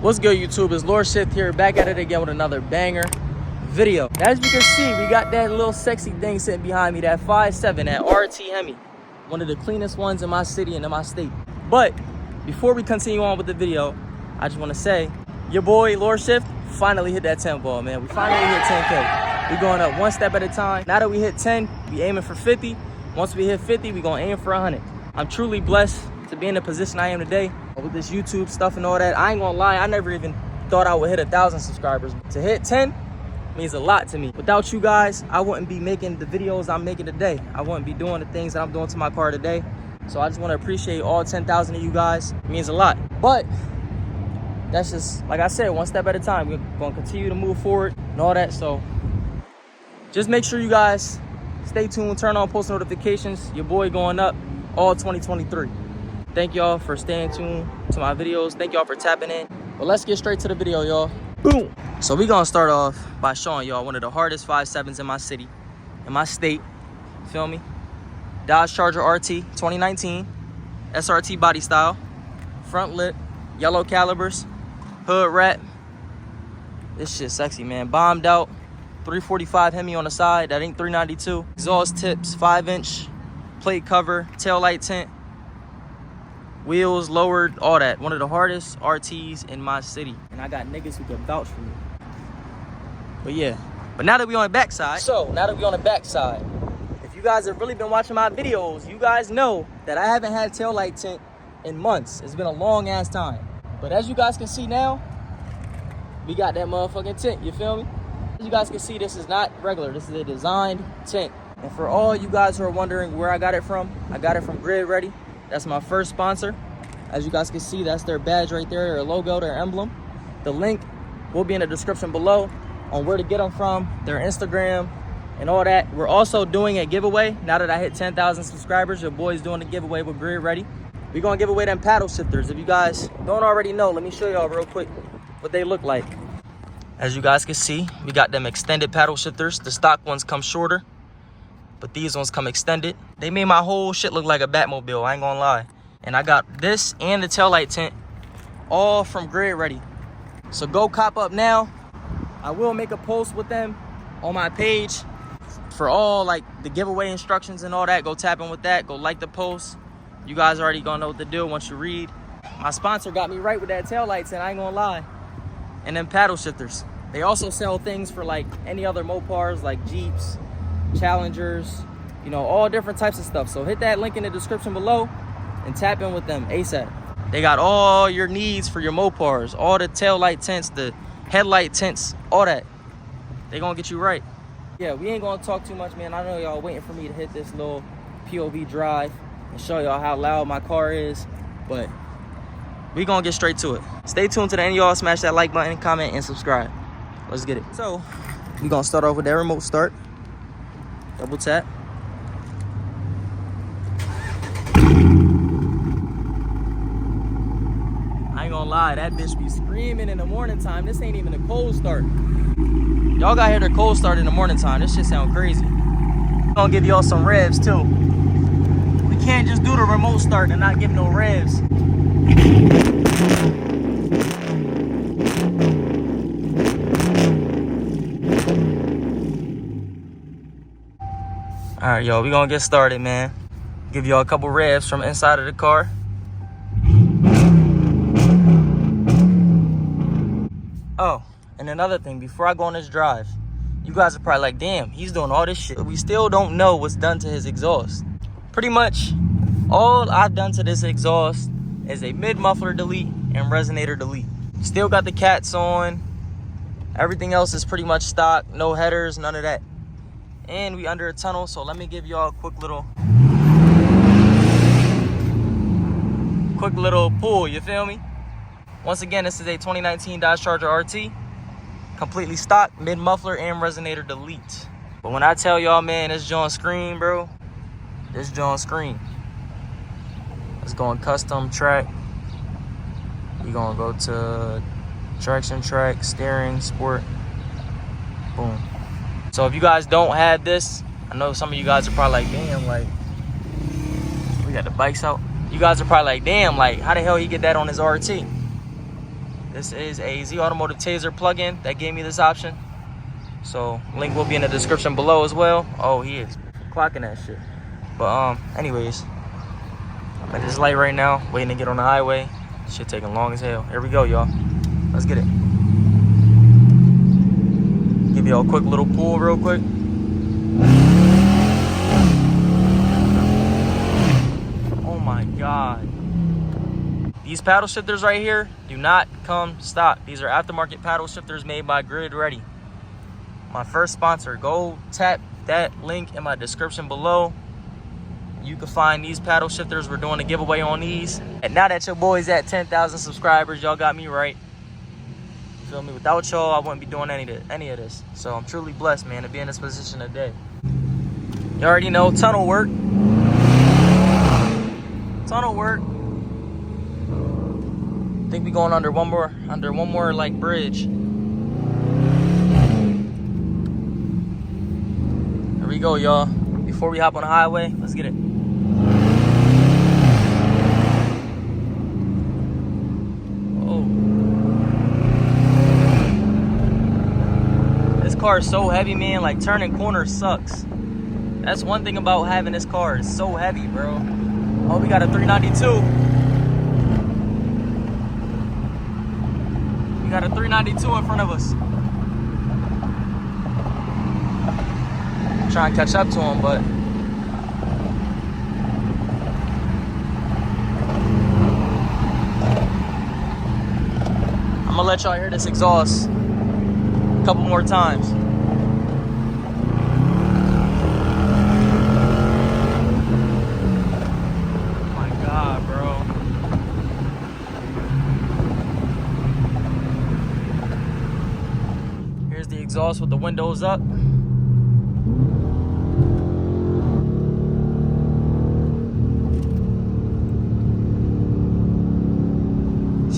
What's good, YouTube? It's lorShift here, back at it again with another banger video. As you can see, we got that little sexy thing sitting behind me, that 5.7, that RT Hemi. One of the cleanest ones in my city and in my state. But before we continue on with the video, I just want to say, your boy lorShift finally hit that 10 ball, man. We finally hit 10K. We going up one step at a time. Now that we hit 10, we aiming for 50. Once we hit 50, we gonna aim for 100. I'm truly blessed to be in the position I am today with this YouTube stuff and all that. I ain't gonna lie, I never even thought I would hit 1,000 subscribers. To hit 10 means a lot to me. Without you guys, I wouldn't be making the videos I'm making today. I wouldn't be doing the things that I'm doing to my car today. So I just want to appreciate all 10,000 of you guys. It means a lot. But that's just, like I said, one step at a time. We're gonna continue to move forward and all that. So just make sure you guys stay tuned, turn on post notifications. Your boy going up all 2023. Thank y'all for staying tuned to my videos. Thank y'all for tapping in. But let's get straight to the video, y'all. Boom. So we gonna start off by showing y'all one of the hardest 5.7s in my city, in my state. Feel me? Dodge Charger RT 2019, SRT body style, front lip, yellow calibers, hood wrap. This shit sexy, man. Bombed out, 345 Hemi on the side. That ain't 392. Exhaust tips, 5-inch plate cover, tail light tint. Wheels lowered, all that. One of the hardest RTs in my city. And I got niggas who can vouch for me. But yeah. But now that we on the backside. If you guys have really been watching my videos, you guys know that I haven't had tail light tint in months. It's been a long ass time. But as you guys can see now, we got that motherfucking tint. You feel me? As you guys can see, this is not regular. This is a designed tint. And for all you guys who are wondering where I got it from Grid Ready. That's my first sponsor. As you guys can see, that's their badge right there, their logo, their emblem. The link will be in the description below on where to get them from, their Instagram, and all that. We're also doing a giveaway. Now that I hit 10,000 subscribers, your boy's doing a giveaway with Grid Ready. We're gonna give away them paddle shifters. If you guys don't already know, let me show y'all real quick what they look like. As you guys can see, we got them extended paddle shifters. The stock ones come shorter, but these ones come extended. They made my whole shit look like a Batmobile, I ain't gonna lie. And I got this and the taillight tint all from Grid Ready. So go cop up now. I will make a post with them on my page for all like the giveaway instructions and all that. Go tap in with that, go like the post. You guys already gonna know what to do once you read. My sponsor got me right with that taillight tint, I ain't gonna lie. And then paddle shifters. They also sell things for like any other Mopars, like Jeeps, Challengers, you know, all different types of stuff. So hit that link in the description below and tap in with them ASAP. They got all your needs for your Mopars, all the tail light tints, the headlight tints, all that. They gonna get you right. Yeah, we ain't gonna talk too much, man. I know y'all waiting for me to hit this little POV drive and show y'all how loud my car is, but we gonna get straight to it. Stay tuned to the end, y'all. Smash that like button, comment, and subscribe. Let's get it. So we gonna start off with that remote start. Double tap. I ain't gonna lie, that bitch be screaming in the morning time. This ain't even a cold start. Y'all gotta hear the cold start in the morning time. This shit sound crazy. I'm gonna give y'all some revs too. We can't just do the remote start and not give no revs. All right, y'all, we gonna get started, man. Give y'all a couple revs from inside of the car. Oh, and another thing, before I go on this drive, you guys are probably like, damn, he's doing all this shit. We still don't know what's done to his exhaust. Pretty much all I've done to this exhaust is a mid-muffler delete and resonator delete. Still got the cats on. Everything else is pretty much stock, no headers, none of that. And we under a tunnel, so let me give y'all a quick little pull, you feel me? Once again, this is a 2019 Dodge Charger RT, completely stock, mid-muffler and resonator delete. But when I tell y'all, man, this joint screen, bro, this joint screen. Let's go on custom track. We gonna go to traction track, steering, sport, boom. So if you guys don't have this, I know some of you guys are probably like, damn, like, we got the bikes out. You guys are probably like, damn, like, how the hell he get that on his RT? This is a Z Automotive Taser plugin that gave me this option. So link will be in the description below as well. Oh, he is clocking that shit. But anyways, I'm at this light right now, waiting to get on the highway. Shit taking long as hell. Here we go, y'all. Let's get it. Give y'all a quick little pull real quick. Oh my God. These paddle shifters right here do not come stock. These are aftermarket paddle shifters made by Grid Ready. My first sponsor. Go tap that link in my description below. You can find these paddle shifters. We're doing a giveaway on these. And now that your boy's at 10,000 subscribers, y'all got me right. You feel me? Without y'all, I wouldn't be doing any of this. So I'm truly blessed, man, to be in this position today. You already know, tunnel work. Tunnel work. I think we going under one more like bridge. Here we go, y'all. Before we hop on the highway, let's get it. Oh. This car is so heavy, man. Like, turning corners sucks. That's one thing about having this car. It's so heavy, bro. Oh, we got a 392. We got a 392 in front of us. Trying to catch up to him, but I'm gonna let y'all hear this exhaust a couple more times. Oh my God, bro. Here's the exhaust with the windows up.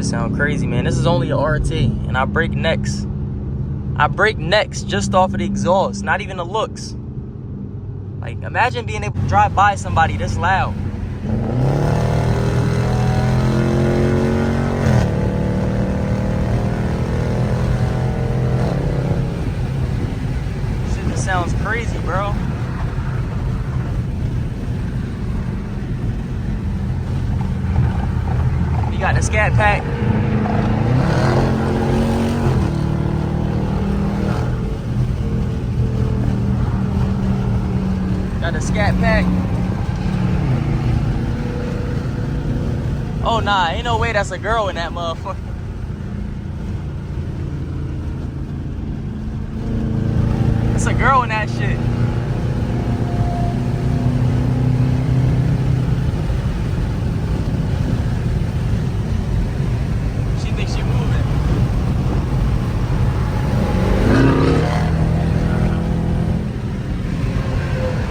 Sound crazy, man. This is only a RT, and I break necks. I break necks just off of the exhaust, not even the looks. Like, imagine being able to drive by somebody this loud. Shit just sounds crazy, bro. You got the scat pack. Got the scat pack. Oh nah, ain't no way that's a girl in that motherfucker. It's a girl in that shit.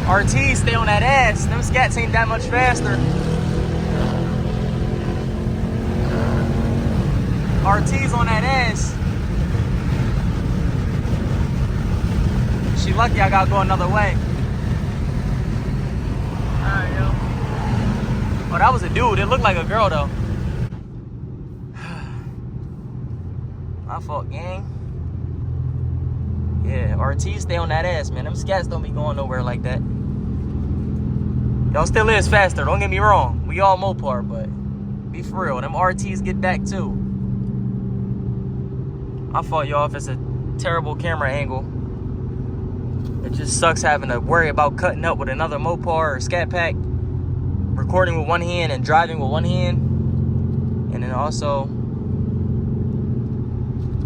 RTs stay on that ass. Them scats ain't that much faster. RTs on that ass. She lucky I gotta go another way. Alright, yo. Oh, that was a dude. It looked like a girl, though. My fault, gang. Yeah, RTs stay on that ass, man. Them scats don't be going nowhere like that. Y'all still is faster, don't get me wrong. We all Mopar, but be for real. Them RTs get back too. I fault y'all if it's a terrible camera angle. It just sucks having to worry about cutting up with another Mopar or Scat Pack, recording with one hand and driving with one hand, and then also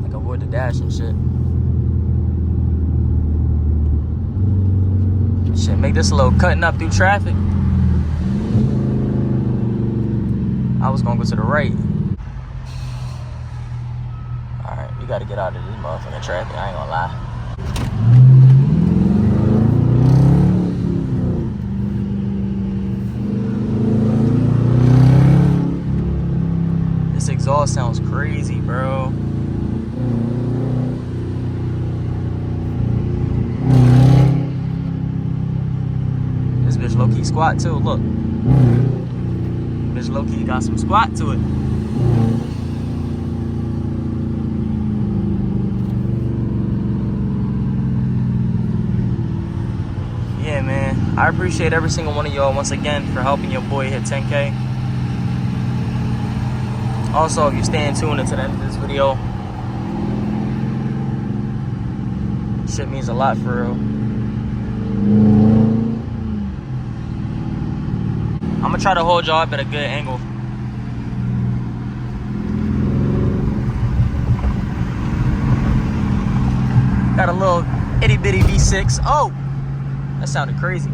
like avoid the dash and shit. Shit, make this a little cutting up through traffic. I was gonna go to the right. Alright, we gotta get out of this motherfucking traffic, I ain't gonna lie. This exhaust sounds crazy, bro. This bitch low-key squat too, look. Bitch low-key got some squat to it. I appreciate every single one of y'all once again for helping your boy hit 10K. Also, if you stay in tune until the end of this video, shit means a lot for real. I'm gonna try to hold y'all up at a good angle. Got a little itty bitty V6. Oh, that sounded crazy.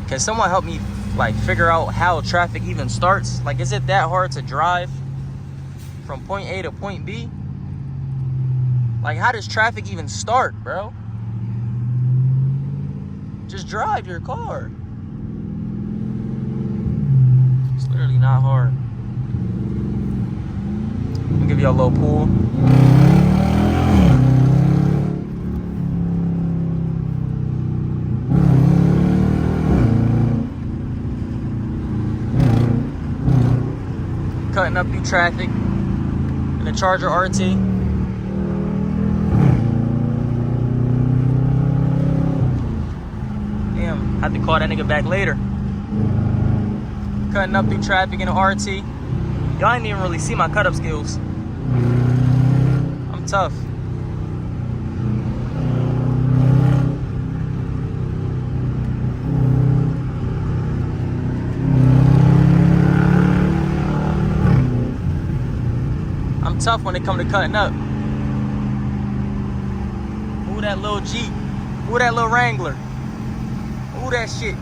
Can someone help me like figure out how traffic even starts? Like, is it that hard to drive from point A to point B? Like, how does traffic even start, bro? Just drive your car. It's literally not hard. I'm gonna give you a little pull. Cutting up through traffic in the Charger RT. Damn, had to call that nigga back later. Cutting up through traffic in the RT. Y'all ain't even really see my cut up skills. I'm tough. I'm tough when it comes to cutting up. Ooh, that little Jeep. Ooh, that little Wrangler. Ooh, that shit.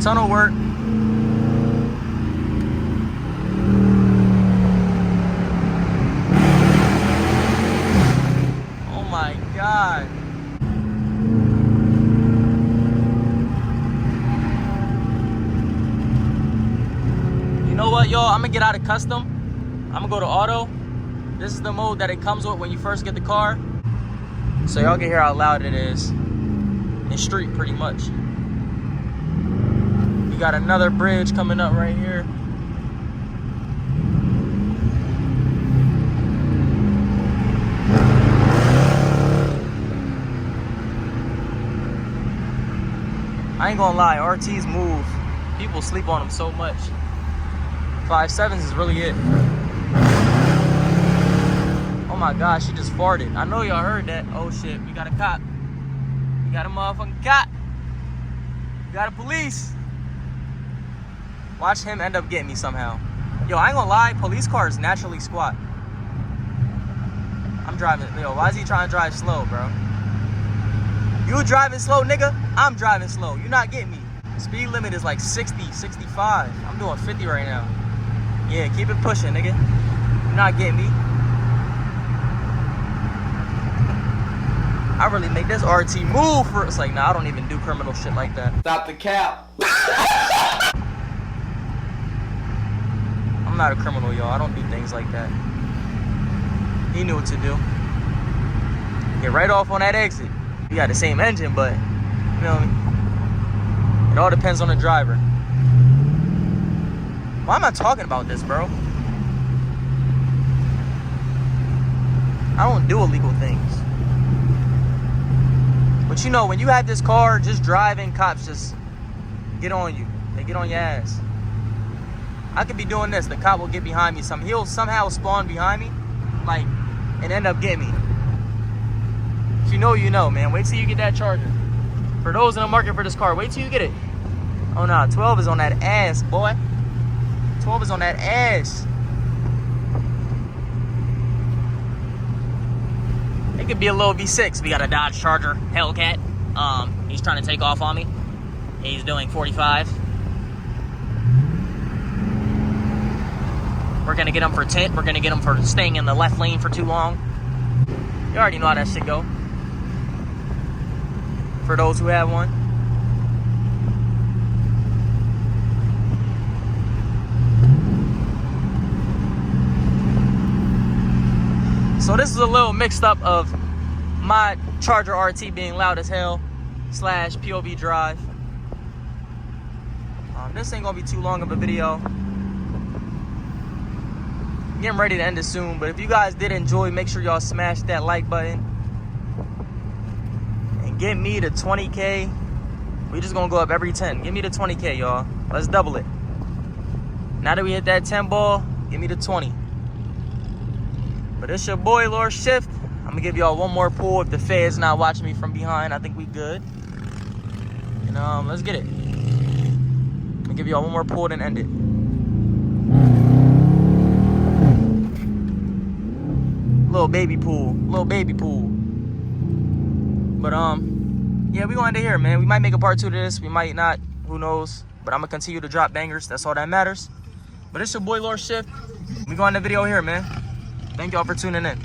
Tunnel work. Oh my God. You know what, y'all? I'm gonna get out of custom. I'm gonna go to auto. This is the mode that it comes with when you first get the car. So y'all can hear how loud it is. In street, pretty much. You got another bridge coming up right here. I ain't gonna lie, RTs move. People sleep on them so much. 5.7s is really it. Oh my gosh, she just farted. I know y'all heard that. Oh shit, we got a cop. We got a motherfucking cop. We got a police. Watch him end up getting me somehow. Yo, I ain't gonna lie, police cars naturally squat. I'm driving, yo, why is he trying to drive slow, bro? You driving slow, nigga? I'm driving slow. You not getting me. Speed limit is like 60, 65. I'm doing 50 right now. Yeah, keep it pushing, nigga. You not getting me. I really make this RT move for, it's like, nah, I don't even do criminal shit like that. Stop the cap. I'm not a criminal, y'all. I don't do things like that. He knew what to do. Get right off on that exit. We got the same engine, but, you know what I mean? It all depends on the driver. Why am I talking about this, bro? I don't do illegal things. But you know, when you have this car, just driving, cops just get on you. They get on your ass. I could be doing this. The cop will get behind me. He'll somehow spawn behind me, like, and end up getting me. If you know, you know, man. Wait till you get that Charger. For those in the market for this car, wait till you get it. Oh, nah, 12 is on that ass, boy. 12 is on that ass. It could be a little V6. We got a Dodge Charger Hellcat. He's trying to take off on me. He's doing 45. We're gonna get him for tint. We're gonna get him for staying in the left lane for too long. You already know how that shit go. For those who have one. So this is a little mixed up of my Charger RT being loud as hell POV drive. This ain't gonna be too long of a video. Getting ready to end it soon, but if you guys did enjoy, make sure y'all smash that like button and get me to 20K. We just gonna go up every 10. Get me to 20K, y'all. Let's double it. Now that we hit that 10 ball, give me the 20. But it's your boy lorShift. I'm gonna give y'all one more pull. If the feds not watching me from behind, I think we good. And let's get it. I'm gonna give y'all one more pull and end it. Little baby pool. But yeah, we gonna end it here, man. We might make a part 2 to this. We might not. Who knows? But I'm gonna continue to drop bangers. That's all that matters. But it's your boy lorShift. We gonna end the video here, man. Thank y'all for tuning in.